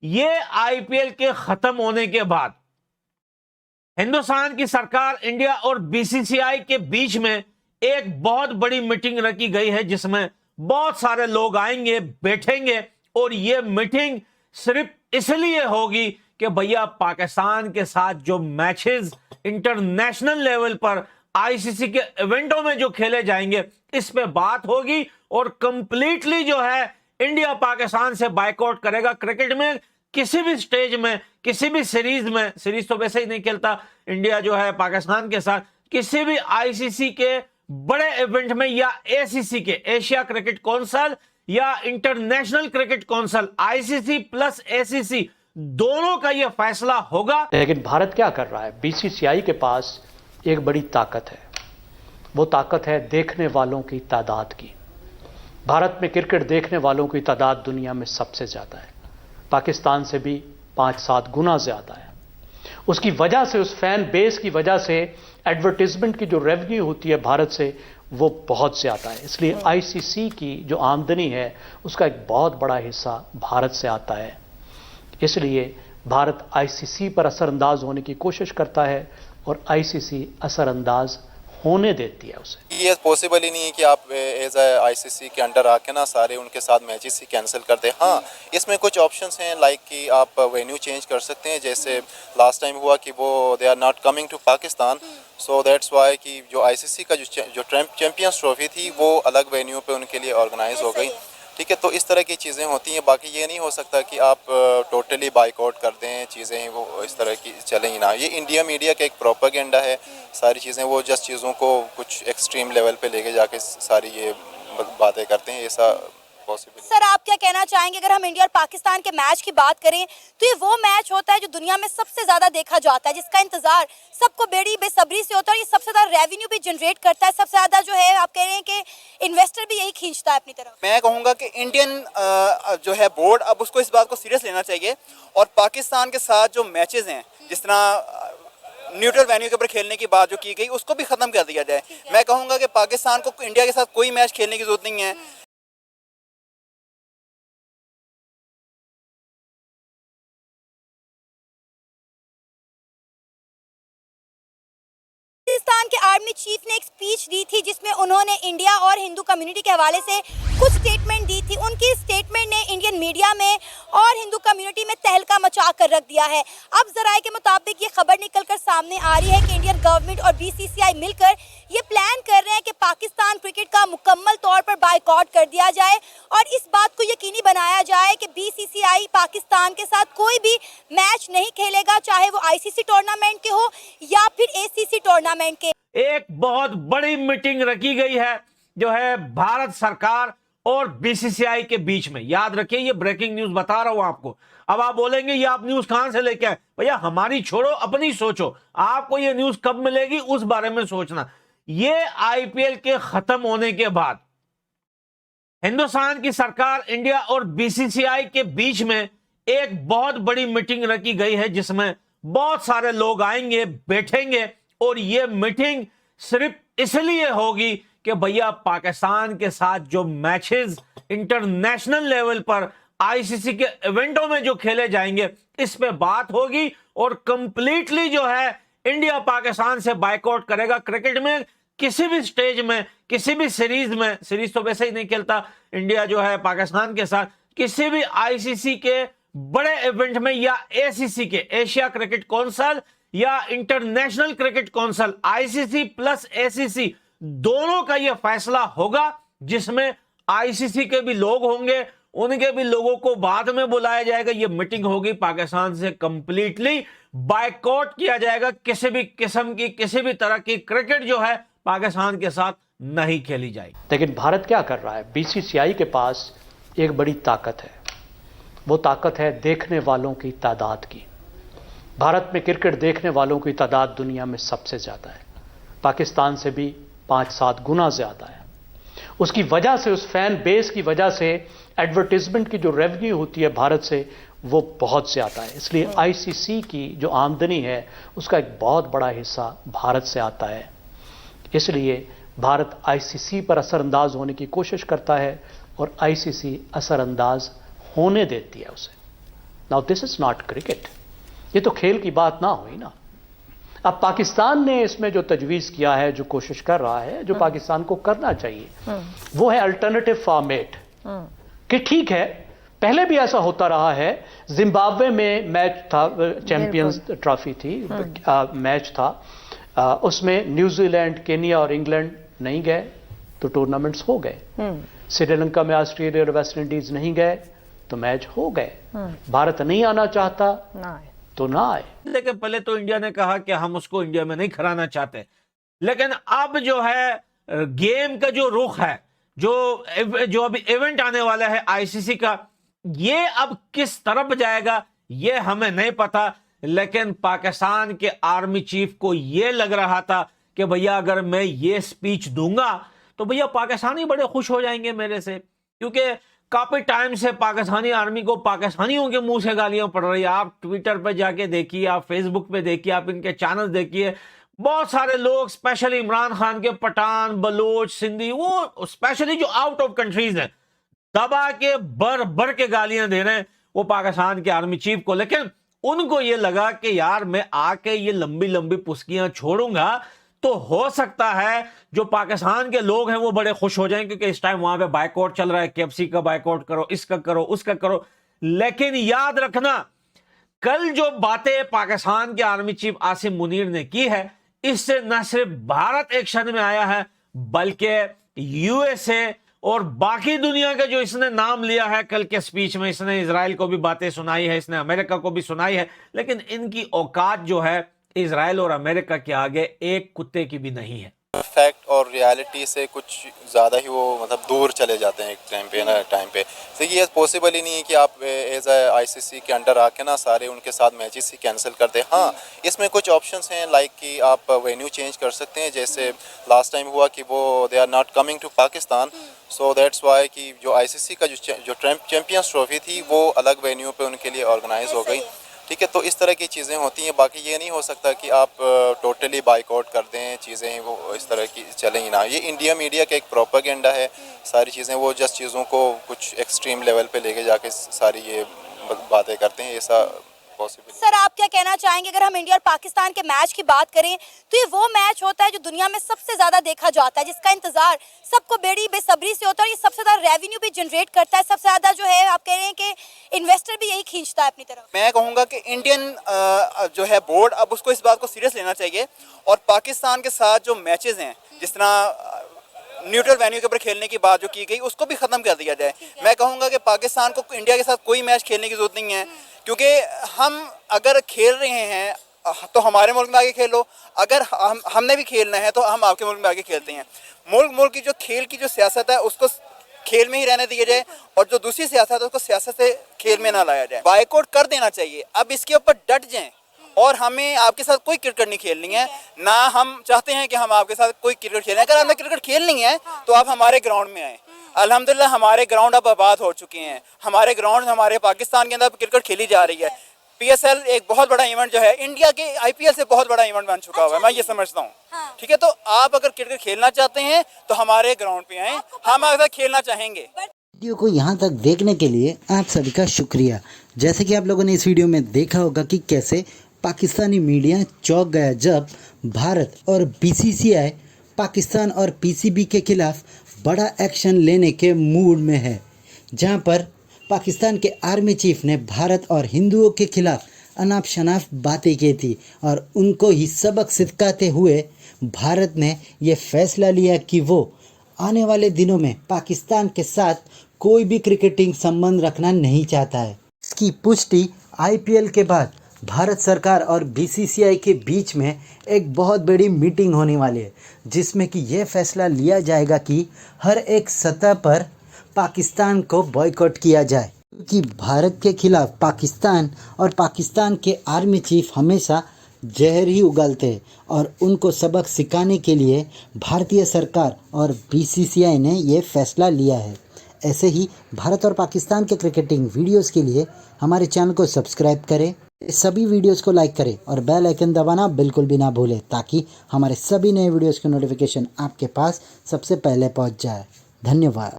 ये आईपीएल के खत्म होने के बाद हिंदुस्तान की सरकार, इंडिया और बीसीसीआई के बीच में एक बहुत बड़ी मीटिंग रखी गई है, जिसमें बहुत सारे लोग आएंगे, बैठेंगे और ये मीटिंग सिर्फ इसलिए होगी कि भैया पाकिस्तान के साथ जो मैचेस इंटरनेशनल लेवल पर आईसीसी के इवेंटों में जो खेले जाएंगे, इस पे बात होगी और कंप्लीटली जो है इंडिया पाकिस्तान से बायकॉट करेगा। क्रिकेट में किसी भी स्टेज में, किसी भी सीरीज तो वैसे ही नहीं खेलता इंडिया जो है पाकिस्तान के साथ, किसी भी आईसीसी के बड़े इवेंट में या एसीसी के, एशिया क्रिकेट काउंसिल या international cricket council, ICC plus ACC, दोनों का यह फैसला होगा। लेकिन भारत क्या कर रहा है? बीसीसीआई के पास एक बड़ी ताकत है। वो ताकत है देखने वालों की तादाद की। भारत में क्रिकेट देखने वालों की तादाद दुनिया में सबसे ज्यादा है, पाकिस्तान से भी 5-7 गुना ज्यादा है। उसकी वजह से, उस फैन बेस की वजह से एडवर्टीजमेंट की जो रेवेन्यू होती है भारत से, वो बहुत ज्यादा है। इसलिए आईसीसी की जो आमदनी है उसका एक बहुत बड़ा हिस्सा भारत से आता है। इसलिए भारत आईसीसी पर असरअंदाज होने की कोशिश करता है और आईसीसी असरअंदाज होने देती है उसे। ये पॉसिबल ही नहीं है कि आप एज आईसीसी के अंडर आके ना सारे उनके साथ मैचेस ही कैंसिल कर दें। हाँ, इसमें कुछ ऑप्शंस हैं, लाइक कि आप वेन्यू चेंज कर सकते हैं। जैसे लास्ट टाइम हुआ कि वो they are not coming to Pakistan, so that's why कि जो आईसीसी का जो चैंपियंस ट्रॉफी थी वो अलग वेन्यू पे उनके लिए ऑर्गेनाइज हो गई। ठीक है, तो इस तरह की चीज़ें होती हैं। बाकी ये नहीं हो सकता कि आप टोटली बाइकआउट कर दें, चीज़ें वो इस तरह की चलें ही ना। ये इंडिया मीडिया का एक प्रोपेगेंडा है। सारी चीज़ें वो जस्ट चीज़ों को कुछ एक्सट्रीम लेवल पे लेके जाके सारी ये बातें करते हैं। ऐसा पॉसिबल। सर, आप क्या कहना चाहेंगे? अगर हम इंडिया और पाकिस्तान के मैच की बात करें तो ये वो मैच होता है जो दुनिया में सबसे ज्यादा देखा जाता है, जिसका इंतजार सबको बड़ी बेसब्री से होता है और ये सबसे ज्यादा रेवेन्यू भी जनरेट करता है। सबसे ज्यादा जो है आप कह रहे हैं कि इन्वेस्टर भी यही खींचता है अपनी तरफ। मैं कहूँगा कि इंडियन जो है बोर्ड अब उसको इस बात को सीरियस लेना चाहिए और पाकिस्तान के साथ जो मैचेस हैं, जिस तरह न्यूट्रल वेन्यू के ऊपर खेलने की बात जो की गई, उसको भी खत्म कर दिया जाए। मैं कहूँगा कि पाकिस्तान को इंडिया के साथ कोई मैच खेलने की जरूरत नहीं है। पाकिस्तान के आर्मी चीफ ने एक स्पीच दी थी जिसमें उन्होंने इंडिया और हिंदू कम्युनिटी के हवाले से कुछ स्टेटमेंट दी थी। उनकी स्टेटमेंट ने इंडियन मीडिया में और हिंदू कम्युनिटी में तहलका मचा कर रख दिया है। अब जराये के मुताबिक ये खबर निकलकर सामने आ रही है कि इंडियन गवर्नमेंट और बीसीसीआई मिलकर ये प्लान कर रहे हैं कि पाकिस्तान क्रिकेट का मुकम्मल तौर पर बायकॉट कर दिया जाए और इस बात को यकीनी बनाया जाए कि बीसीसीआई पाकिस्तान के साथ कोई भी मैच नहीं खेलेगा, चाहे वो आईसीसी टूर्नामेंट के हो या फिर एसीसी टूर्नामेंट के। एक बहुत बड़ी मीटिंग रखी गई है जो है भारत सरकार और बीसीसीआई के बीच में। याद रखिए, ये ब्रेकिंग न्यूज बता रहा हूं आपको। अब आप बोलेंगे ये आप न्यूज कहां से लेके आए? भैया हमारी छोड़ो, अपनी सोचो। आपको ये न्यूज कब मिलेगी उस बारे में सोचना। ये आईपीएल के खत्म होने के बाद हिंदुस्तान की सरकार, इंडिया और बीसीसीआई के बीच में एक बहुत बड़ी मीटिंग रखी गई है, जिसमें बहुत सारे लोग आएंगे, बैठेंगे और ये मीटिंग सिर्फ इसलिए होगी कि भैया पाकिस्तान के साथ जो मैचेस इंटरनेशनल लेवल पर आईसीसी के इवेंटों में जो खेले जाएंगे, इस पे बात होगी और कंप्लीटली जो है इंडिया पाकिस्तान से बायकॉट करेगा। क्रिकेट में किसी भी स्टेज में, किसी भी सीरीज तो वैसे ही नहीं खेलता इंडिया जो है पाकिस्तान के साथ, किसी भी आईसीसी के बड़े इवेंट में या एसीसी के, एशिया क्रिकेट काउंसिल या international cricket council, ICC plus ACC, दोनों का यह फैसला होगा, जिसमें आईसीसी के भी लोग होंगे, उनके भी लोगों को बाद में बुलाया जाएगा। यह मीटिंग होगी, पाकिस्तान से कंप्लीटली बायकॉट किया जाएगा। किसी भी किस्म की, किसी भी तरह की क्रिकेट जो है पाकिस्तान के साथ नहीं खेली जाएगी। लेकिन भारत क्या कर रहा है? बीसीसीआई के पास एक बड़ी ताकत है। वो ताकत है देखने वालों की तादाद की। भारत में क्रिकेट देखने वालों की तादाद दुनिया में सबसे ज्यादा है, पाकिस्तान से भी 5-7 गुना ज्यादा है। उसकी वजह से, उस फैन बेस की वजह से एडवर्टीजमेंट की जो रेवेन्यू होती है भारत से, वो बहुत ज्यादा है। इसलिए आईसीसी की जो आमदनी है उसका एक बहुत बड़ा हिस्सा भारत से आता है। इसलिए भारत आईसीसी पर असरअंदाज होने की कोशिश करता है और आईसीसी असरअंदाज होने देती है उसे। Now this is not cricket, ये तो खेल की बात ना हुई ना। अब पाकिस्तान ने इसमें जो तजवीज़ किया है, जो कोशिश कर रहा है, जो पाकिस्तान को करना चाहिए, वो है अल्टरनेटिव फॉर्मेट। कि ठीक है, पहले भी ऐसा होता रहा है। जिम्बाब्वे में मैच था, चैंपियंस ट्रॉफी थी, मैच था, उसमें न्यूजीलैंड, केनिया और इंग्लैंड नहीं गए तो टूर्नामेंट्स हो गए। श्रीलंका में ऑस्ट्रेलिया और वेस्ट इंडीज नहीं गए तो मैच हो गए। भारत नहीं आना चाहता तो ना आए। लेकिन पहले तो इंडिया ने कहा कि हम उसको इंडिया में नहीं खिलाना चाहते, लेकिन अब जो है गेम का जो रुख है, जो अभी इवेंट आने वाला है आईसीसी का, ये अब किस तरफ जाएगा ये हमें नहीं पता। लेकिन पाकिस्तान के आर्मी चीफ को ये लग रहा था कि भैया अगर मैं ये स्पीच दूंगा तो भैया पाकिस्तानी बड़े खुश हो जाएंगे मेरे से, क्योंकि काफी टाइम से पाकिस्तानी आर्मी को पाकिस्तानियों के मुंह से गालियां पड़ रही है। आप ट्विटर पे जाके देखिए, आप फेसबुक पे देखिए, आप इनके चैनल देखिए, बहुत सारे लोग स्पेशली इमरान खान के पठान, बलोच, सिंधी, वो स्पेशली जो आउट ऑफ कंट्रीज हैं, दबा के भर के गालियां दे रहे हैं वो पाकिस्तान के आर्मी चीफ को। लेकिन उनको ये लगा कि यार मैं आके ये लंबी लंबी पुस्कियां छोड़ूंगा तो हो सकता है जो पाकिस्तान के लोग हैं वो बड़े खुश हो जाएं, क्योंकि इस टाइम वहां पे बायकॉट चल रहा है, केएफसी का बायकॉट करो, इसका करो, उसका करो। लेकिन याद रखना, कल जो बातें पाकिस्तान के आर्मी चीफ आसिम मुनीर ने की है, इससे न सिर्फ भारत एक्शन में आया है, बल्कि यूएसए और बाकी दुनिया का जो इसने नाम लिया है कल के स्पीच में, इसने इजराइल को भी बातें सुनाई है, इसने अमेरिका को भी सुनाई है, लेकिन इनकी औकात जो है इजराइल और अमेरिका के आगे एक कुत्ते की भी नहीं है। फैक्ट और रियलिटी से कुछ ज़्यादा ही वो मतलब दूर चले जाते हैं एक टाइम पे देखिए, ये पॉसिबल ही नहीं है कि आप एज आईसीसी के अंडर आके ना सारे उनके साथ मैचेस ही कैंसिल कर दें। हाँ, इसमें कुछ ऑप्शंस हैं, लाइक कि आप वेन्यू चेंज कर सकते हैं, जैसे लास्ट टाइम हुआ कि वो they are not coming to Pakistan, so that's why कि जो आईसीसी का जो चैंपियंस ट्रॉफी थी वो अलग वेन्यू पे उनके लिए ऑर्गेनाइज हो गई। ठीक है, तो इस तरह की चीज़ें होती हैं। बाकी ये नहीं हो सकता कि आप टोटली बाइकआउट कर दें, चीज़ें वो इस तरह की चलेंगी ना। ये इंडिया मीडिया का एक प्रोपेगेंडा है, सारी चीज़ें वो जस्ट चीज़ों को कुछ एक्सट्रीम लेवल पे लेके जाके सारी ये बातें करते हैं, ऐसा पॉसिबल। सर, आप क्या कहना चाहेंगे, अगर हम इंडिया और पाकिस्तान के मैच की बात करें तो ये वो मैच होता है जो दुनिया में सबसे ज्यादा देखा जाता है, जिसका इंतजार सबको बड़ी बेसब्री से होता है, और ये सबसे ज्यादा रेवेन्यू भी जनरेट करता है, सबसे ज्यादा जो है आप कह रहे हैं कि इन्वेस्टर भी यही खींचता है अपनी तरफ। मैं कहूँगा कि इंडियन जो है बोर्ड अब उसको इस बात को सीरियस लेना चाहिए, और पाकिस्तान के साथ जो मैचेस हैं, जिस तरह न्यूट्रल वेन्यू के ऊपर खेलने की बात जो की गई, उसको भी ख़त्म कर दिया जाए। मैं कहूँगा कि पाकिस्तान को इंडिया के साथ कोई मैच खेलने की जरूरत नहीं है, क्योंकि हम अगर खेल रहे हैं तो हमारे मुल्क में आगे खेलो, अगर हमने भी खेलना है तो हम आपके मुल्क में आगे खेलते हैं। मुल्क की जो खेल की जो सियासत है उसको खेल में ही रहने दिया जाए, और जो दूसरी सियासत है उसको सियासत से खेल में ना लाया जाए। बायकॉट कर देना चाहिए, अब इसके ऊपर डट जाएं, और हमें आपके साथ कोई क्रिकेट नहीं खेलनी है ना। हम चाहते हैं कि हम आपके साथ कोई क्रिकेट खेलें। अगर हमें क्रिकेट खेलनी है तो आप हमारे ग्राउंड में आए। अल्हम्दुलिल्लाह हमारे ग्राउंड अब आबाद हो चुके हैं, हमारे ग्राउंड हमारे पाकिस्तान के अंदर क्रिकेट खेली जा रही है। पीएसएल एक बहुत बड़ा इवेंट जो है इंडिया के आईपीएल से बहुत बड़ा इवेंट बन चुका हुआ है, मैं ये समझता हूँ। ठीक है, तो आप अगर क्रिकेट खेलना चाहते हैं तो हमारे ग्राउंड पे आए, हम आपके साथ खेलना चाहेंगे। वीडियो को यहाँ तक देखने के लिए आप सभी का शुक्रिया। जैसे कि आप लोगों ने इस वीडियो में देखा होगा कि कैसे पाकिस्तानी मीडिया चौंक गया जब भारत और बीसीसीआई पाकिस्तान और पीसीबी के खिलाफ बड़ा एक्शन लेने के मूड में है, जहां पर पाकिस्तान के आर्मी चीफ ने भारत और हिंदुओं के खिलाफ अनाप शनाप बातें की थी, और उनको ही सबक सिखाते हुए भारत ने ये फैसला लिया कि वो आने वाले दिनों में पाकिस्तान के साथ कोई भी क्रिकेटिंग संबंध रखना नहीं चाहता है। इसकी पुष्टि आईपीएल के बाद भारत सरकार और बीसीसीआई के बीच में एक बहुत बड़ी मीटिंग होने वाली है, जिसमें कि यह फैसला लिया जाएगा कि हर एक सतह पर पाकिस्तान को बॉयकॉट किया जाए, क्योंकि भारत के खिलाफ पाकिस्तान और पाकिस्तान के आर्मी चीफ हमेशा जहर ही उगलते हैं, और उनको सबक सिखाने के लिए भारतीय सरकार और बीसीसीआई ने यह फैसला लिया है। ऐसे ही भारत और पाकिस्तान के क्रिकेटिंग वीडियोस के लिए हमारे चैनल को सब्सक्राइब करें, सभी वीडियोस को लाइक करें और बेल आइकन दबाना बिल्कुल भी ना भूलें, ताकि हमारे सभी नए वीडियोस की नोटिफिकेशन आपके पास सबसे पहले पहुंच जाए। धन्यवाद।